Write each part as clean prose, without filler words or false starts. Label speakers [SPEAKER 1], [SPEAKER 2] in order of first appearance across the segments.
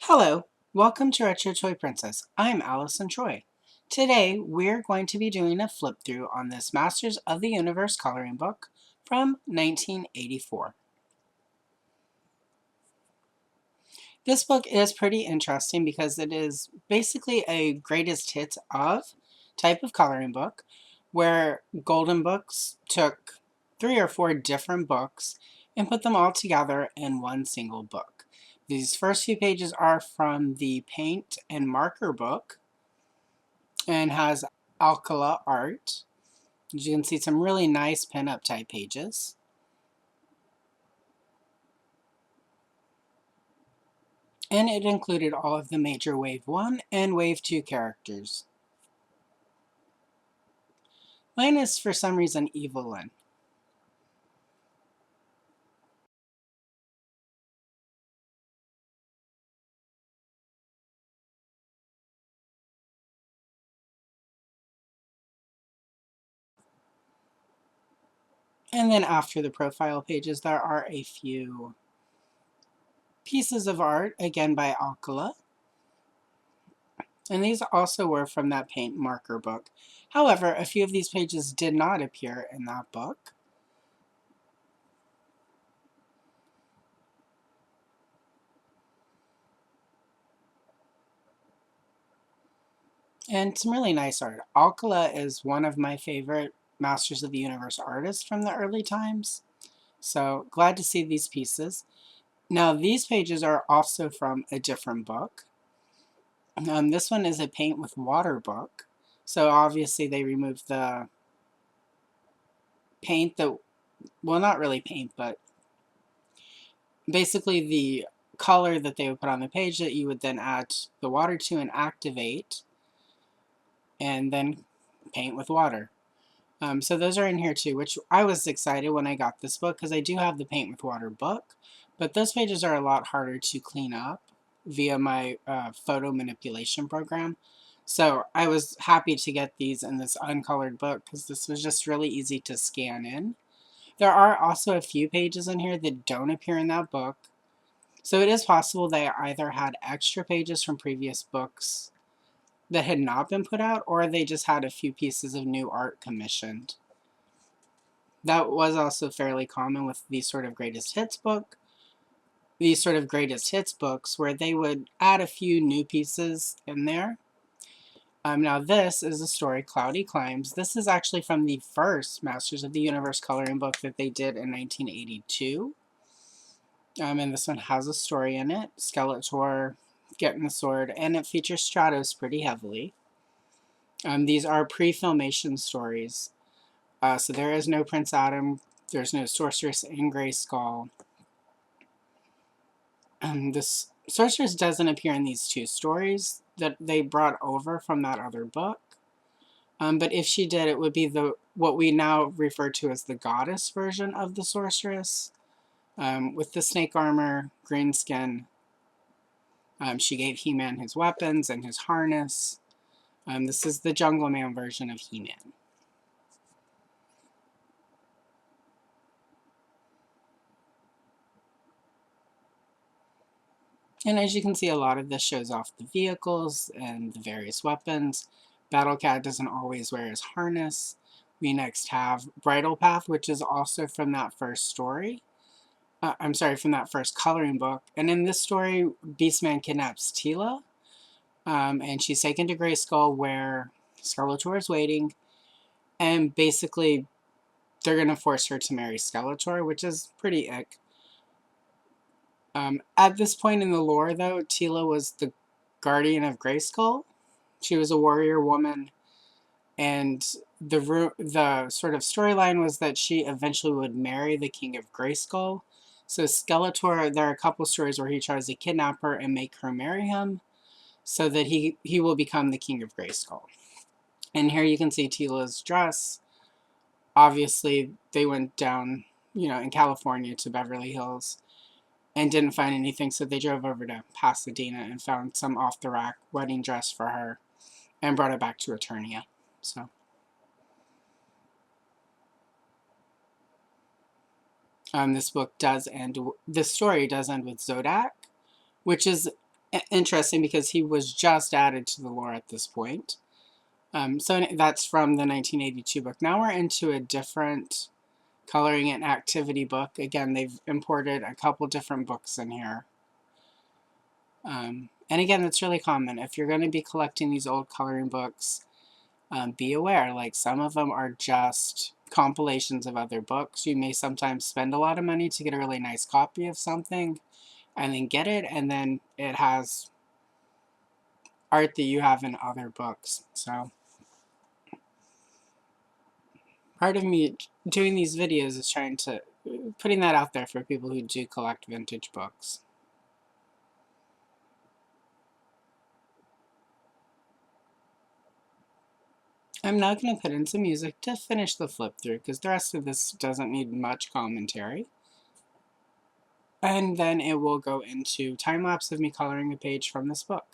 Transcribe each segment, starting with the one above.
[SPEAKER 1] Hello, welcome to Retro Toy Princess. I'm Allison Troy. Today we're going to be doing a flip through on this Masters of the Universe coloring book from 1984. This book is pretty interesting because it is basically a greatest hits of type of coloring book where Golden Books took 3 or 4 different books and put them all together in one single book. These first few pages are from the paint and marker book and has Alcala art. As you can see, some really nice pin-up type pages. And it included all of the major Wave 1 and Wave 2 characters. Mine is, for some reason, Evelyn. And then after the profile pages, there are a few pieces of art, again by Alcala. And these also were from that paint marker book. However, a few of these pages did not appear in that book. And some really nice art. Alcala is one of my favorite Masters of the Universe artists from the early times. So glad to see these pieces. Now these pages are also from a different book. This one is a paint with water book. So obviously they removed the paint that, well, not really paint, but basically the color that they would put on the page that you would then add the water to and activate and then paint with water. So those are in here too, which I was excited when I got this book because I do have the paint with water book, but those pages are a lot harder to clean up via my photo manipulation program. So I was happy to get these in this uncolored book because this was just really easy to scan in. There are also a few pages in here that don't appear in that book. So it is possible they either had extra pages from previous books that had not been put out, or they just had a few pieces of new art commissioned. That was also fairly common with these sort of greatest hits books, where they would add a few new pieces in there. Now this is the story Cloudy Climbs. This is actually from the first Masters of the Universe coloring book that they did in 1982. And this one has a story in it, Skeletor getting the sword, and it features Stratos pretty heavily. These are pre-filmation stories. So there is no Prince Adam, there's no Sorceress in Grayskull. This Sorceress doesn't appear in these 2 stories that they brought over from that other book. But if she did, it would be what we now refer to as the goddess version of the Sorceress. With the snake armor, green skin. She gave He-Man his weapons and his harness. This is the Jungle Man version of He-Man. And as you can see, a lot of this shows off the vehicles and the various weapons. Battle Cat doesn't always wear his harness. We next have Bridle Path, which is also from that first story. From that first coloring book. And in this story, Beastman kidnaps Teela, and she's taken to Grayskull where Skeletor is waiting. And basically, they're going to force her to marry Skeletor, which is pretty ick. At this point in the lore, though, Teela was the guardian of Grayskull. She was a warrior woman, and the sort of storyline was that she eventually would marry the King of Grayskull. So Skeletor, there are a couple stories where he tries to kidnap her and make her marry him, so that he will become the King of Grayskull. And here you can see Teela's dress. Obviously, they went down, in California to Beverly Hills and didn't find anything, so they drove over to Pasadena and found some off-the-rack wedding dress for her and brought it back to Eternia. So this story does end with Zodak, which is interesting because he was just added to the lore at this point. So that's from the 1982 book. Now we're into a different coloring and activity book. Again, they've imported a couple different books in here. And again, that's really common. If you're going to be collecting these old coloring books, be aware, like some of them are just compilations of other books. You may sometimes spend a lot of money to get a really nice copy of something, and then get it, and then it has art that you have in other books. So part of me doing these videos is putting that out there for people who do collect vintage books. I'm now going to put in some music to finish the flip through, because the rest of this doesn't need much commentary. And then it will go into time-lapse of me coloring a page from this book.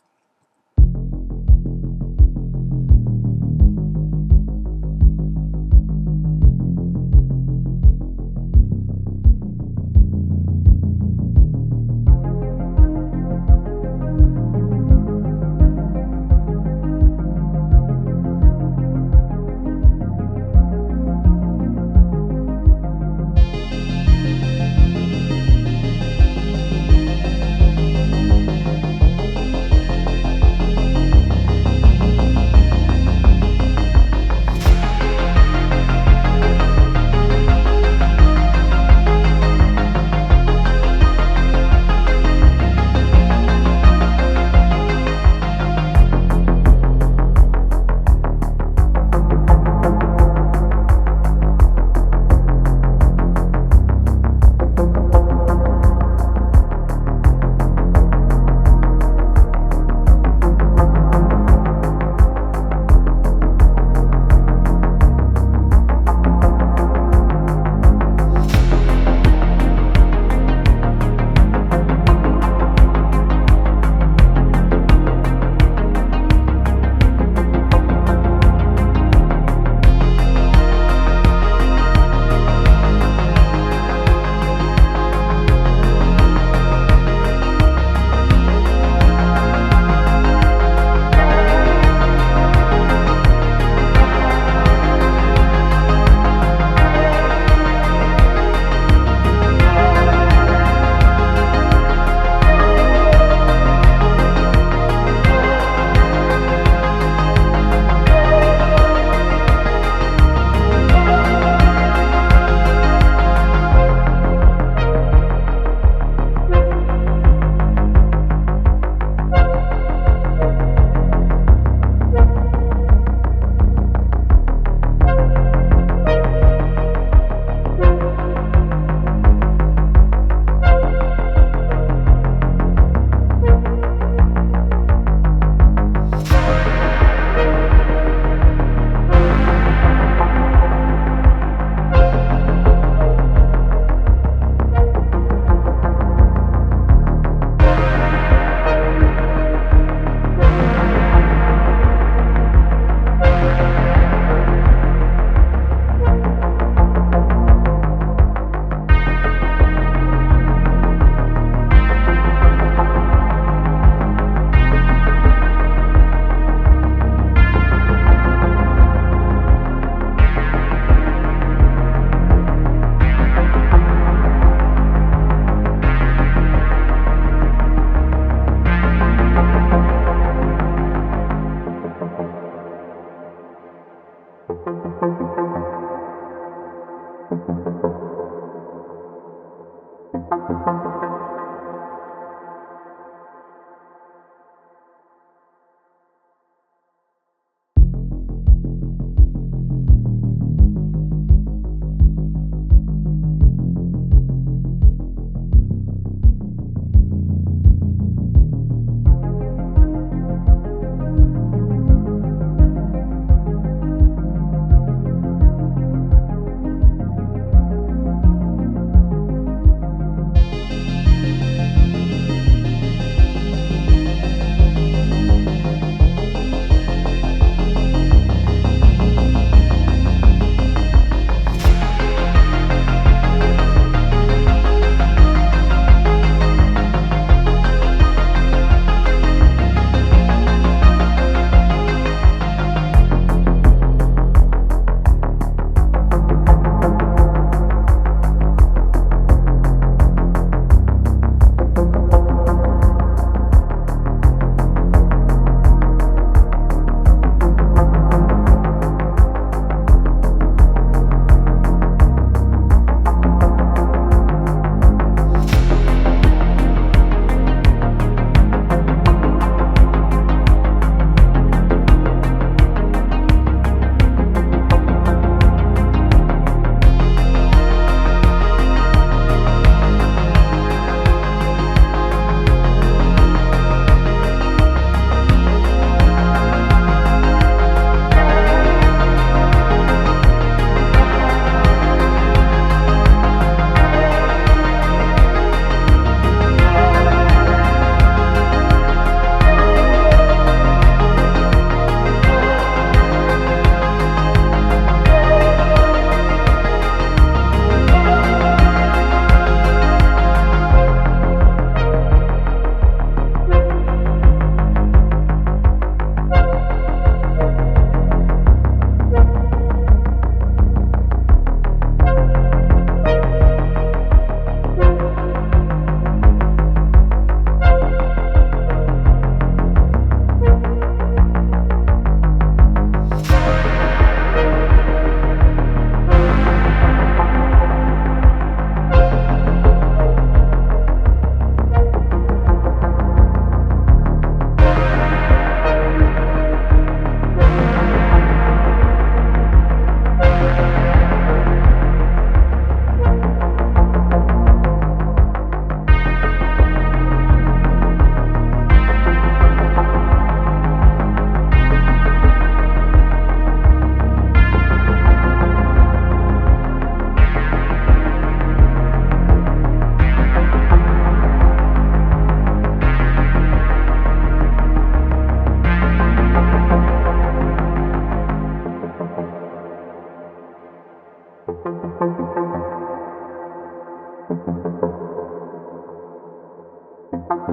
[SPEAKER 2] Thank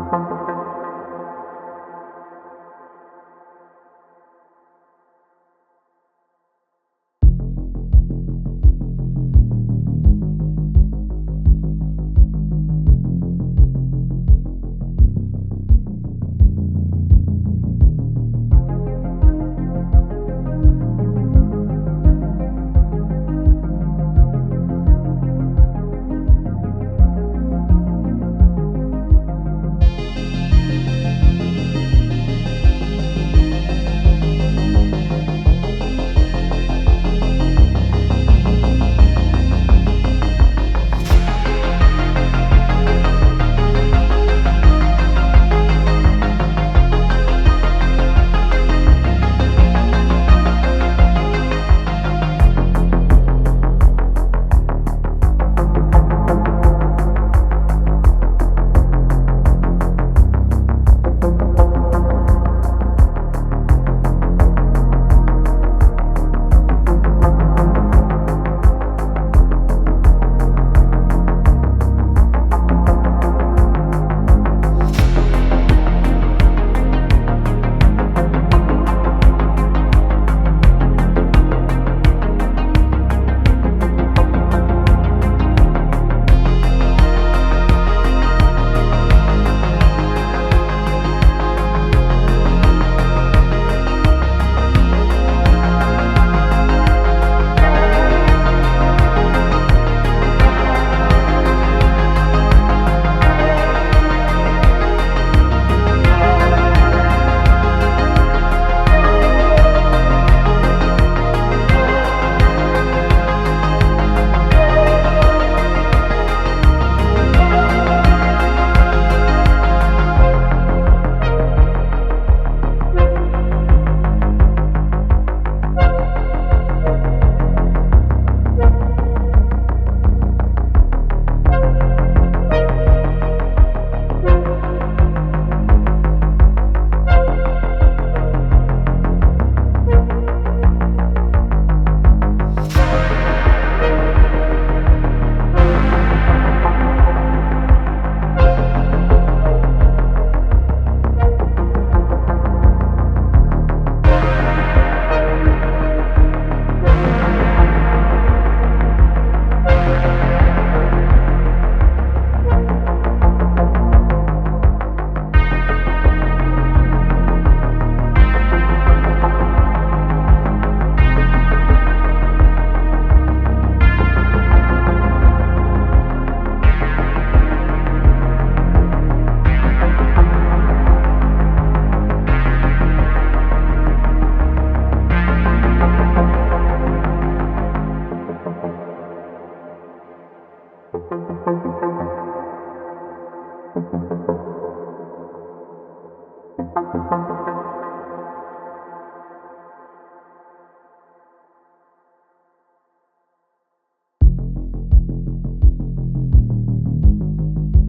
[SPEAKER 2] you.